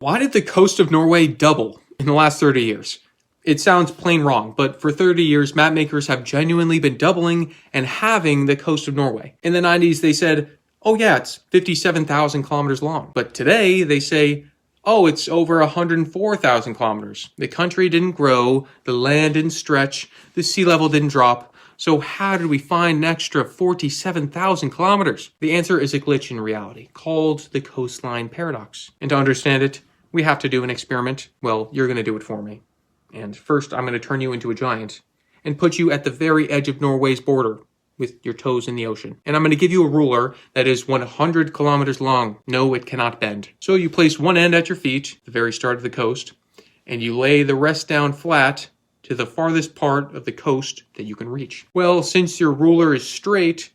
Why did the coast of Norway double in the last 30 years? It sounds plain wrong, but for 30 years, map makers have genuinely been doubling and halving the coast of Norway. In the 90s, they said, oh yeah, it's 57,000 kilometers long. But today, they say, oh, it's over 104,000 kilometers. The country didn't grow, the land didn't stretch, the sea level didn't drop. So how did we find an extra 47,000 kilometers? The answer is a glitch in reality, called the Coastline paradox. And to understand it, we have to do an experiment. Well, you're going to do it for me. And first, I'm going to turn you into a giant and put you at the very edge of Norway's border with your toes in the ocean. And I'm going to give you a ruler that is 100 kilometers long. No, it cannot bend. So you place one end at your feet, the very start of the coast, and you lay the rest down flat to the farthest part of the coast that you can reach. Well, since your ruler is straight,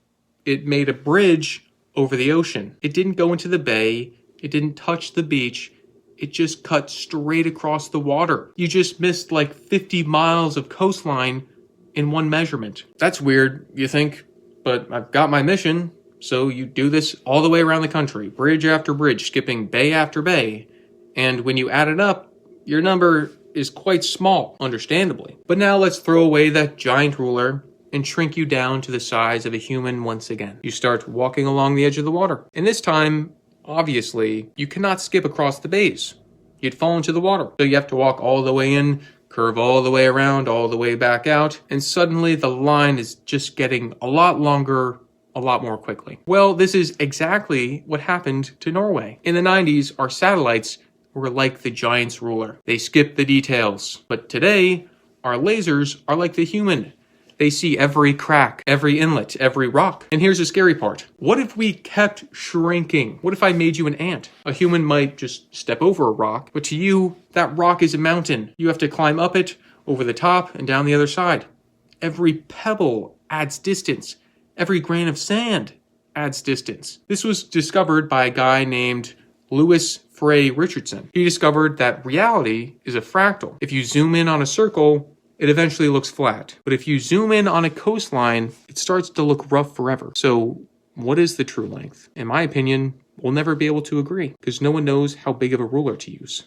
it made a bridge over the ocean. It didn't go into the bay. It didn't touch the beach. It just cut straight across the water. You just missed like 50 miles of coastline in one measurement. That's weird, you think, but I've got my mission. So you do this all the way around the country, bridge after bridge, skipping bay after bay. And when you add it up, your number is quite small, understandably. But now let's throw away that giant ruler and shrink you down to the size of a human once again. You start walking along the edge of the water. And this time, obviously, you cannot skip across the bays. You'd fall into the water. So you have to walk all the way in, curve all the way around, all the way back out, and suddenly the line is just getting a lot longer, a lot more quickly. Well, this is exactly what happened to Norway. In the 90s, our satellites were like the giant's ruler. They skipped the details. But today, our lasers are like the human. They see every crack, every inlet, every rock. And here's the scary part. What if we kept shrinking? What if I made you an ant? A human might just step over a rock, but to you, that rock is a mountain. You have to climb up it, over the top, and down the other side. Every pebble adds distance. Every grain of sand adds distance. This was discovered by a guy named Louis Frey Richardson. He discovered that reality is a fractal. If you zoom in on a circle, it eventually looks flat. But if you zoom in on a coastline, it starts to look rough forever. So what is the true length? In my opinion, we'll never be able to agree because no one knows how big of a ruler to use.